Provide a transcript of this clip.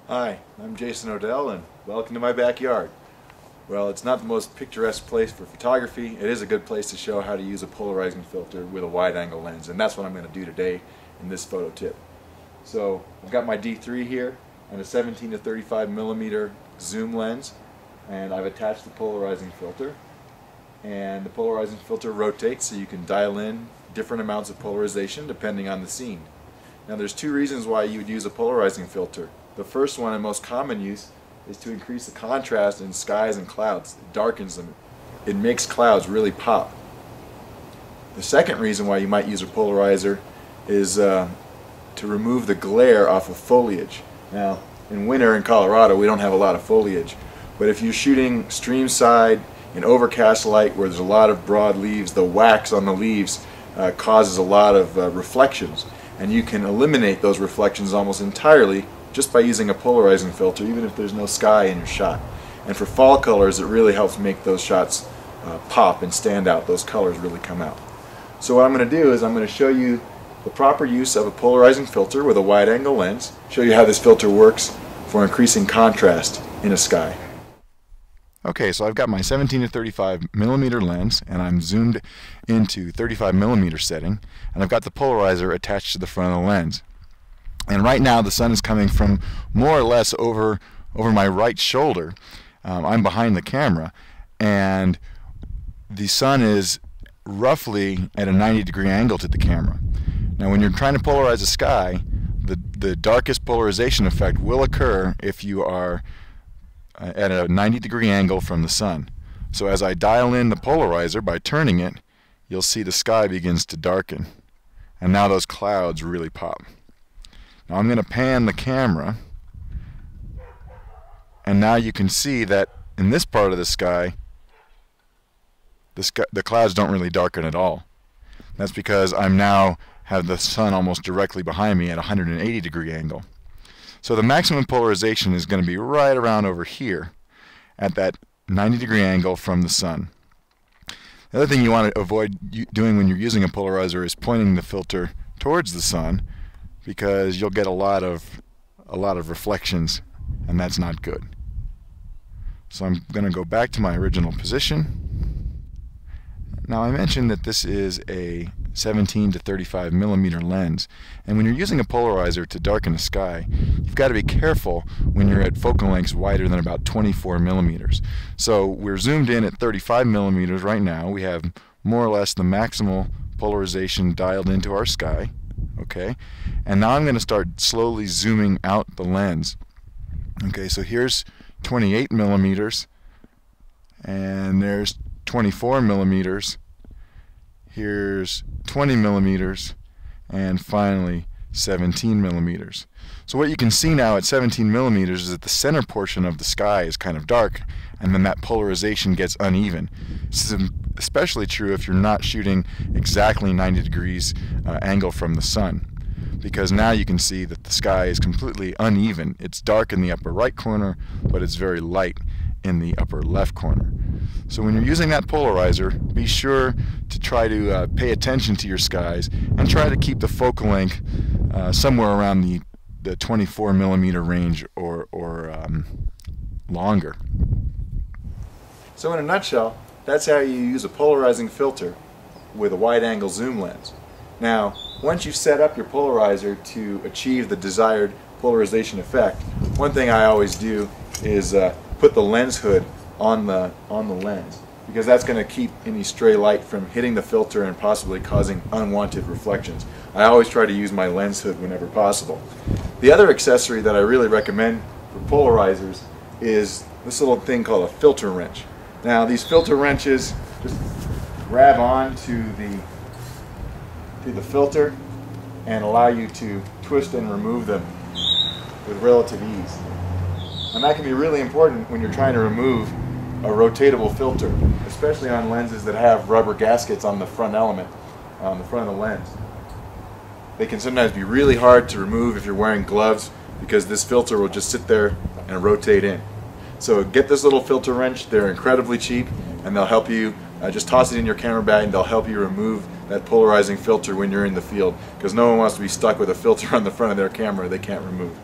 Hi, I'm Jason Odell and welcome to my backyard. Well, it's not the most picturesque place for photography. It is a good place to show how to use a polarizing filter with a wide-angle lens, and that's what I'm going to do today in this photo tip. So I've got my D3 here and a 17 to 35 millimeter zoom lens, and I've attached the polarizing filter, and the polarizing filter rotates so you can dial in different amounts of polarization depending on the scene. Now there's two reasons why you would use a polarizing filter. The first one and most common use is to increase the contrast in skies and clouds. It darkens them. It makes clouds really pop. The second reason why you might use a polarizer is to remove the glare off of foliage. Now in winter in Colorado we don't have a lot of foliage, but if you're shooting stream side in overcast light where there's a lot of broad leaves, the wax on the leaves causes a lot of reflections, and you can eliminate those reflections almost entirely just by using a polarizing filter, even if there's no sky in your shot. And for fall colors, it really helps make those shots pop and stand out. Those colors really come out. So what I'm going to do is I'm going to show you the proper use of a polarizing filter with a wide-angle lens, show you how this filter works for increasing contrast in a sky. Okay, so I've got my 17 to 35 millimeter lens, and I'm zoomed into 35 millimeter setting, and I've got the polarizer attached to the front of the lens. And right now the sun is coming from more or less over my right shoulder. I'm behind the camera, and the sun is roughly at a 90-degree angle to the camera. Now when you're trying to polarize a sky, the darkest polarization effect will occur if you are at a 90-degree angle from the sun. So as I dial in the polarizer by turning it, you'll see the sky begins to darken, and now those clouds really pop. Now I'm going to pan the camera, and now you can see that in this part of the sky, the clouds don't really darken at all. That's because I'm now have the sun almost directly behind me at a 180-degree angle. So the maximum polarization is going to be right around over here at that 90-degree angle from the sun. The other thing you want to avoid doing when you're using a polarizer is pointing the filter towards the sun, because you'll get a lot of reflections, and that's not good. So I'm going to go back to my original position. Now I mentioned that this is a 17 to 35 millimeter lens, and when you're using a polarizer to darken the sky, you've got to be careful when you're at focal lengths wider than about 24 millimeters. So we're zoomed in at 35 millimeters right now. We have more or less the maximal polarization dialed into our sky. Okay, and now I'm going to start slowly zooming out the lens. Okay, so here's 28 millimeters, and there's 24 millimeters, here's 20 millimeters, and finally 17 millimeters. So what you can see now at 17 millimeters is that the center portion of the sky is kind of dark, and then that polarization gets uneven. This is especially true if you're not shooting exactly 90 degrees angle from the sun, because now you can see that the sky is completely uneven. It's dark in the upper right corner, but it's very light in the upper left corner. So when you're using that polarizer, be sure to try to pay attention to your skies and try to keep the focal length somewhere around the 24 millimeter range or longer. So in a nutshell, that's how you use a polarizing filter with a wide-angle zoom lens. Now, once you've set up your polarizer to achieve the desired polarization effect, one thing I always do is put the lens hood on the lens, because that's going to keep any stray light from hitting the filter and possibly causing unwanted reflections. I always try to use my lens hood whenever possible. The other accessory that I really recommend for polarizers is this little thing called a filter wrench. Now these filter wrenches just grab on to the filter and allow you to twist and remove them with relative ease. And that can be really important when you're trying to remove a rotatable filter, especially on lenses that have rubber gaskets on the front element, on the front of the lens. They can sometimes be really hard to remove if you're wearing gloves, because this filter will just sit there and rotate in. So get this little filter wrench. They're incredibly cheap, and they'll help you. Just toss it in your camera bag and they'll help you remove that polarizing filter when you're in the field, because no one wants to be stuck with a filter on the front of their camera they can't remove.